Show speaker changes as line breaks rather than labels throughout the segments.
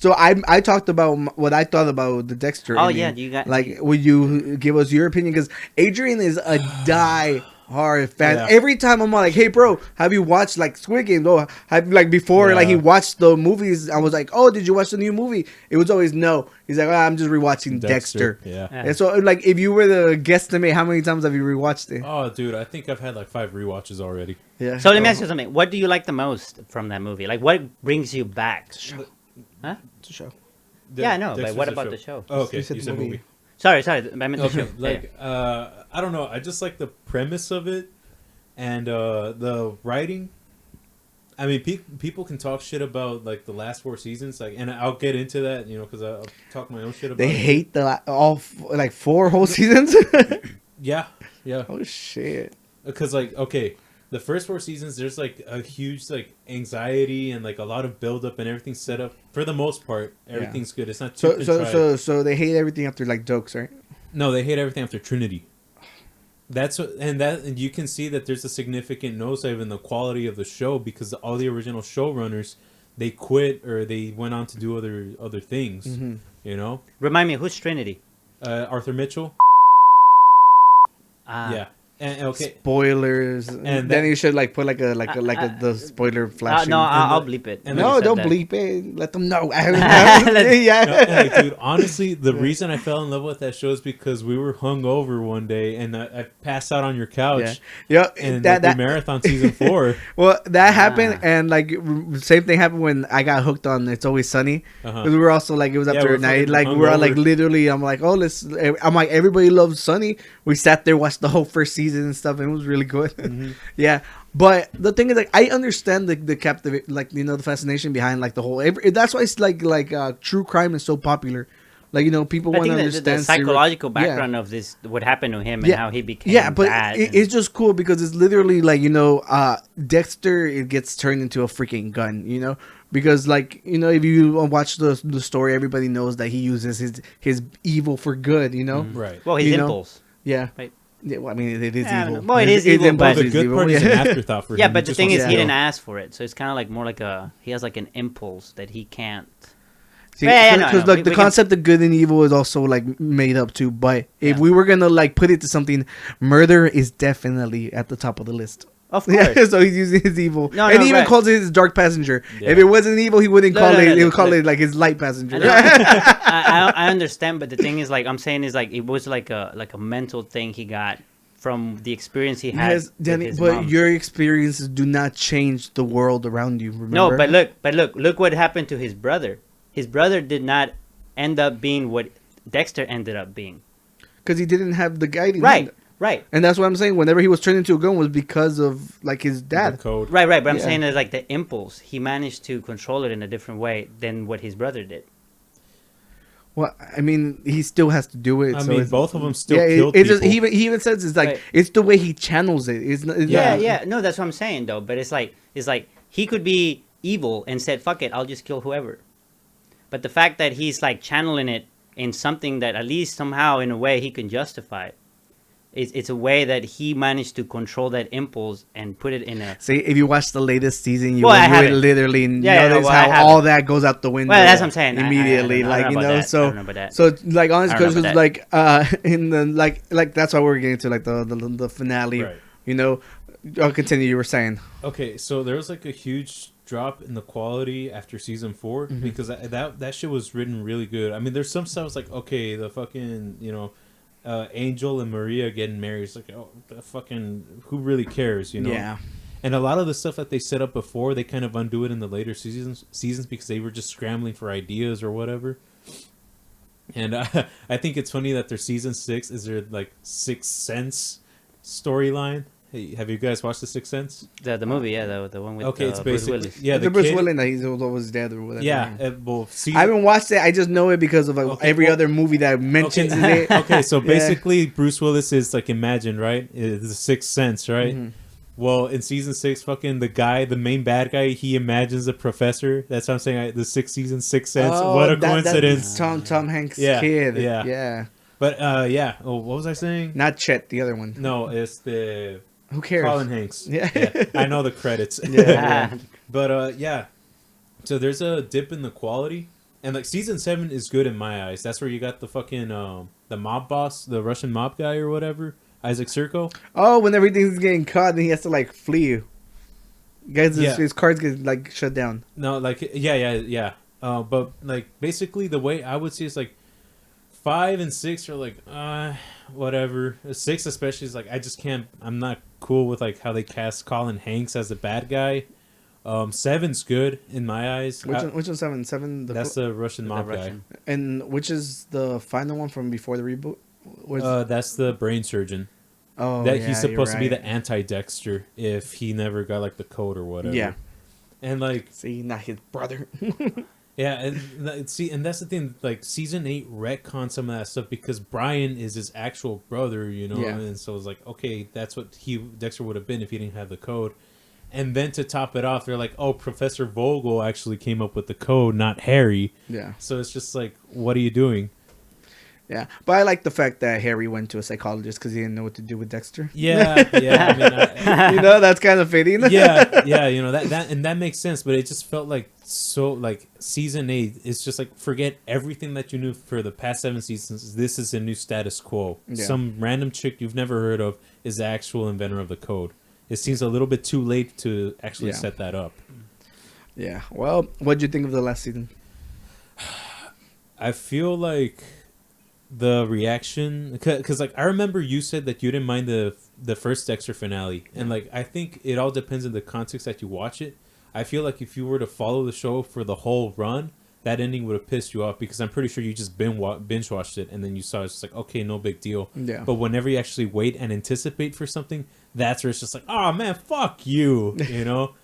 So I talked about what I thought about the Dexter.
Oh
ending.
yeah, you got
Like, would you give us your opinion? Because Adrian is a die hard fan.
Yeah.
Every time I'm like, hey bro, have you watched like Squid Game? Oh, have like before like he
Yeah.
watched the movies. I was like, oh, did you watch the new movie? It was always no. He's like, oh, I'm just rewatching Dexter.
Yeah.
And so like, if you were the guesstimate, how many times have you rewatched it?
Oh, dude, I think I've had like 5 rewatches already.
Yeah.
So let me ask you something. What do you like the most from that movie? Like, what brings you back? Huh?
It's a show.
Yeah, I know, but
Dexter's
what
a
about the show?
Oh, okay,
You said
you said
movie.
movie.
Sorry, I meant the
Okay,
show.
like I don't know. I just like the premise of it, and the writing. I mean, people can talk shit about like the last 4 seasons, like, and I'll get into that, you know, because I'll talk my own shit about.
They
it.
hate like 4 whole seasons.
Yeah, yeah.
Oh shit.
Because like, okay, the first 4 seasons, there's like a huge like anxiety and like a lot of build up and everything set up. For the most part, everything's good. It's not too
So they hate everything after like jokes, right?
No, they hate everything after Trinity. That's what, and you can see that there's a significant nosedive in the quality of the show because all the original showrunners, they quit or they went on to do other things.
Mm-hmm.
You know,
Remind me, who's Trinity?
Arthur Mitchell.
Ah.
Yeah, and okay,
Spoilers,
And
and
that-
then you should like put like the spoiler flashing.
No, I'll
the-
bleep it.
and
when
No,
you said
don't
that.
bleep it. Let them know.
No,
Yeah.
like, dude, honestly, the reason I fell in love with that show is because we were hungover one day and I passed out on your couch.
Yeah.
And
That
the marathon season 4.
well, that happened,
Ah.
and like same thing happened when I got hooked on It's Always Sunny.
Uh-huh.
Because we were also like it was
Yeah,
after
we're
a night,
fucking
like we were like
hungover.
literally. I'm like, oh, I'm like everybody loves Sunny. We sat there, watched the whole first season and stuff, and it was really good.
Mm-hmm.
Yeah, but the thing is, like, I understand the captivate, like the fascination behind like the whole. That's why it's like true crime is so popular. Like people
I
want to
think
understand
the psychological
yeah.
background of this, what happened to him, and how he became
Yeah, but
bad.
it's just cool because it's literally like Dexter. It gets turned into a freaking gun, because like if you watch the story, everybody knows that he uses his evil for good.
Right.
well, his
you know,
impulse.
Yeah.
Right.
Yeah, well, I mean, it is
Yeah, I don't
evil.
know. Well, it is evil,
impulse
but-
Well, the
is
good
evil,
part is an
yeah.
afterthought for him.
Yeah,
He
but the
just
thing
wants
is,
to
he
kill.
didn't ask for it, so it's kind of like more like he has like an impulse that he can't.
See,
Yeah, no,
because
no,
like the
we can-
concept of good and evil is also like made up too. But if
Yeah.
we were gonna like put it to something, murder is definitely at the top of the list.
Of course.
Yeah, so he's using his evil,
No,
and
no,
he even
right.
calls it his dark passenger.
Yeah.
If it wasn't evil, he wouldn't
No,
call
no,
it.
no,
He would call
look.
it like his light passenger.
I, know. I understand, but the thing is, like I'm saying, is like it was like a mental thing he got from the experience he had.
Yes,
with
Danny,
his
but
mom.
your experiences do not change the world around you. Remember?
No, but look what happened to his brother. His brother did not end up being what Dexter ended up being.
because he didn't have the guiding
Right,
hand.
right,
And that's what I'm saying. Whenever he was turned into a gun, was because of like his
The
dad.
code.
right. But I'm
Yeah.
saying is like the impulse. He managed to control it in a different way than what his brother did.
Well, I mean, he still has to do it.
I
so
mean,
it's-
both of them still
yeah,
killed
it's just,
people.
he even says it's like
Right.
it's the way he channels it. It's not,
Yeah. No, that's what I'm saying though. But it's like he could be evil and said, "Fuck it, I'll just kill whoever." But the fact that he's like channeling it in something that at least somehow in a way he can justify, it's a way that he managed to control that impulse and put it in a.
See, if you watch the latest season, you
Well, I
would
haven't.
literally
Yeah,
notice
well, I
how all
haven't.
that goes out the window.
Well, that's what I'm saying.
Immediately,
I
like
don't know about that. I
so.
don't know about that.
So, like, honestly,
I don't know
because
about
like, in the like that's why we're getting to like the finale.
Right.
I'll continue. You were saying.
Okay, so there was like a huge drop in the quality after season 4
Mm-hmm.
because that shit was written really good. I mean, there's some stuff like okay, the fucking Angel and Maria getting married. It's like oh, the fucking who really cares,
Yeah.
And a lot of the stuff that they set up before, they kind of undo it in the later seasons because they were just scrambling for ideas or whatever. And I think it's funny that their season 6 is their like Sixth Sense storyline. Hey, have you guys watched the Sixth Sense?
The movie, yeah, the one with
Okay, it's
Bruce
basically
Willis.
yeah,
the
the
Bruce
kid,
Willis that he's always dead or whatever.
yeah. Well,
I haven't watched it. I just know it because of like
Okay,
every
well-
other movie that mentions
okay.
it.
Okay, so
Yeah.
basically Bruce Willis is like Imagine, right? It's the Sixth Sense, right?
Mhm.
Well, in season 6, fucking the main bad guy, he imagines a professor. That's what I'm saying. The sixth season, Sixth Sense.
Oh,
What a
that's
coincidence!
Tom Hanks'
Yeah,
kid.
yeah.
Yeah.
But yeah. Oh, what was I saying?
Not Chet, the other one.
No, it's the
Who cares?
Colin Hanks.
Yeah.
I know the credits.
Yeah.
But yeah. So there's a dip in the quality, And like season 7 is good in my eyes. That's where you got the fucking the mob boss, the Russian mob guy or whatever, Isaac Serko.
Oh, when everything's getting caught and he has to like flee. Guys,
Yeah.
his cards get like shut down.
No, like yeah. But like basically the way I would see it's like 5 and 6 are like whatever. 6 especially is like I just can't. I'm not cool with like how they cast Colin Hanks as the bad guy. 7's good in my eyes.
Which one's 7? 7.
That's the Russian mob guy.
And which is the final one from before the reboot?
That's the brain surgeon.
Oh,
that
yeah,
he's supposed to be
right.
the anti-Dexter if he never got like the code or whatever.
Yeah.
And like,
see, not his brother.
yeah, and see, and that's the thing. Like, season 8 retcon some of that stuff because Brian is his actual brother, you know.
Yeah.
And so it's like, okay, that's what Dexter would have been if he didn't have the code. And then to top it off, they're like, oh, Professor Vogel actually came up with the code, not Harry.
Yeah.
So it's just like, what are you doing?
Yeah, but I like the fact that Harry went to a psychologist because he didn't know what to do with Dexter.
Yeah. I mean,
You know, that's kind of fitting.
yeah, you know that and that makes sense, but it just felt like so like season 8 is just like forget everything that you knew for the past 7 seasons. This is a new status quo.
Yeah.
Some random chick you've never heard of is the actual inventor of the code. It seems a little bit too late to actually set that up.
Yeah. Well, what'd you think of the last season?
I feel like the reaction, because like I remember you said that you didn't mind the first Dexter finale, and like I think it all depends on the context that you watch it. I feel like if you were to follow the show for the whole run, that ending would have pissed you off because I'm pretty sure you just binge watched it and then you saw it's just like, okay, no big deal.
Yeah.
But whenever you actually wait and anticipate for something, that's where it's just like, oh man, fuck you, you know.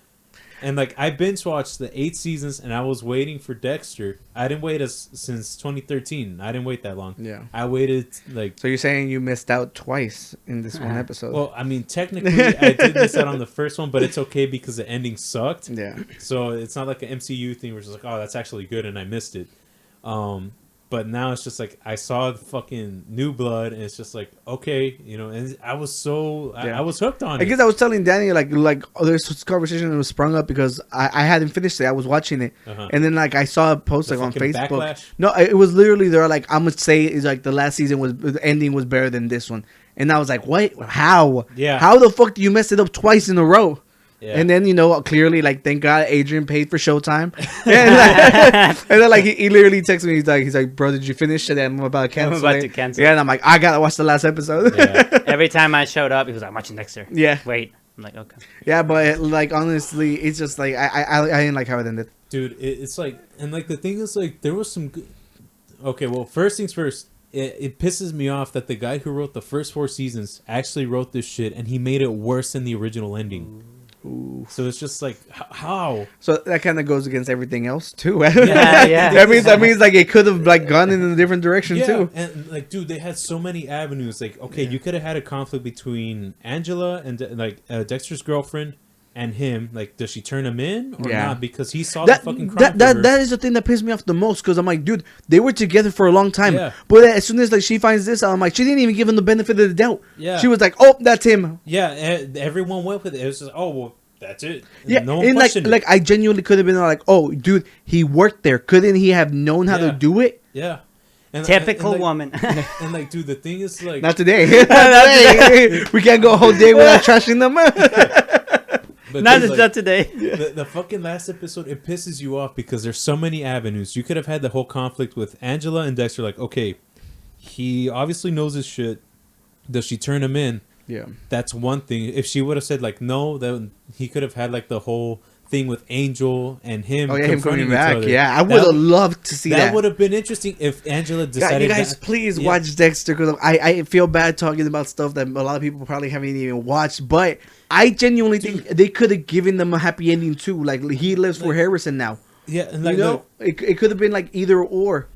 And like I binge watched the 8 seasons and I was waiting for Dexter. I didn't wait since 2013. I didn't wait that long.
Yeah.
I waited like.
So you're saying you missed out twice in this one episode?
Well, I mean, technically I did miss out on the first one, but it's okay because the ending sucked.
Yeah.
So it's not like an MCU thing where it's like, oh, that's actually good and I missed it. But now it's just like I saw the fucking New Blood and it's just like, okay, you know, and I was so I was hooked on it.
I guess I was telling Danny like there's this conversation that was sprung up because I hadn't finished it. I was watching it, and then like I saw a post like on Facebook.
Backlash?
No, it was literally they're like I'm gonna say it's like the last season was the ending was better than this one, and I was like, what? How?
Yeah.
How the fuck do you mess it up twice in a row?
Yeah.
And then, you know, clearly, like, thank God Adrian paid for Showtime. And then, like, he literally texted me. He's like, bro, did you finish it? And I'm about to cancel.
I'm about to cancel.
Yeah, and I'm like, I gotta watch the last episode.
Yeah.
Every time I showed up, he was like, I'm watching Dexter.
Yeah.
Wait. I'm like, okay.
Yeah, but like honestly, it's just like I didn't like how it ended.
Dude, it's like, and like the thing is like there was some good. Okay, well, first things first. It pisses me off that the guy who wrote the first 4 seasons actually wrote this shit and he made it worse than the original ending.
Ooh.
So it's just like how.
So that kind of goes against everything else too.
Yeah.
That means like it could have like gone in a different direction too.
And like, dude, they had so many avenues. Like, okay, you could have had a conflict between Angela and Dexter's girlfriend and him. Like, does she turn him in or not? Because he saw the fucking crime.
That is the thing that pissed me off the most. Because I'm like, dude, they were together for a long time.
Yeah.
But as soon as like she finds this out, I'm like, she didn't even give him the benefit of the doubt.
Yeah.
She was like, oh, that's him.
Yeah, everyone went with it. It was just, oh well, that's it.
Yeah,
no one
and
questioned
like
it.
I genuinely could have been like, oh, dude, he worked there. Couldn't he have known how to do it?
Yeah. And,
Typical
like,
woman.
And like, dude, the thing is like,
Not today. Not today. We can't go a whole day without trashing them.
but
not,
dude, like,
not today.
the fucking last episode, it pisses you off because there's so many avenues. You could have had the whole conflict with Angela and Dexter. Like, okay, he obviously knows his shit. Does she turn him in?
Yeah.
That's one thing. If she would have said like no, then he could have had like the whole thing with Angel and him.
Oh yeah, him coming
confronting
back.
each other.
Yeah, I would have loved to see that.
That would have been interesting if Angela decided.
You guys, please watch Dexter because I feel bad talking about stuff that a lot of people probably haven't even watched. But I genuinely think they could have given them a happy ending too. Like he lives for Harrison now.
Yeah, and like,
you know, it could have been like either or.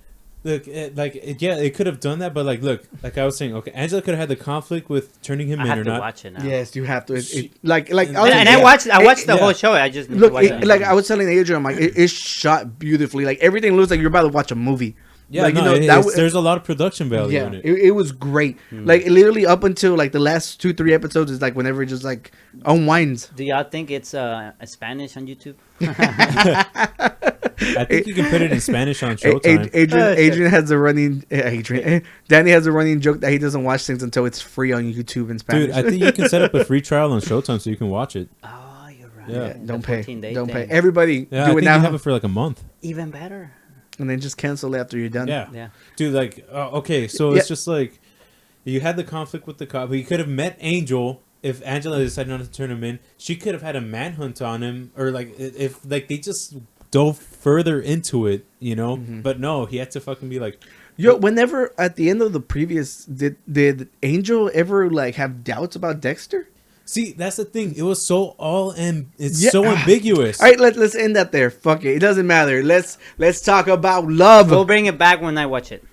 Look, it could have done that, but like I was saying, okay, Angela could have had the conflict with turning him
I
in
have
or
to
not.
watch it now.
Yes, you have to.
And
I watched the whole show. I just need to
look.
watch it.
Like I was telling Adrian, I'm like, it's shot beautifully. Like everything looks like you're about to watch a movie.
Yeah,
like,
no,
you know,
there's a lot of production value
yeah,
in it.
it was great. Like literally up until like the last 2-3 episodes is like whenever it just like unwinds.
Do y'all think it's Spanish on YouTube?
I think you can put it in Spanish on Showtime.
Adrian has a running Danny has a running joke that he doesn't watch things until it's free on YouTube in Spanish.
Dude, I think you can set up a free trial on Showtime so you can watch it.
Oh, you're right.
Yeah.
Don't
The
pay.
14-day
Don't pay.
thing.
Everybody
Yeah, I
do
think
it now,
you have it for like a month.
Even better.
and then just cancel it after you're done.
Yeah.
Yeah.
Dude, like, okay, so it's just like, you had the conflict with the cop, but you could have met Angel if Angela decided not to turn him in. She could have had a manhunt on him, or like, if like they just dove further into it, you know? But no, he had to fucking be like,
Yo, whenever at the end of the previous, did Angel ever like have doubts about Dexter?
see, that's the thing. It was so it's
Yeah.
so ambiguous.
All right, let's end that there. Fuck it. It doesn't matter. Let's talk about love.
We'll bring it back when I watch it.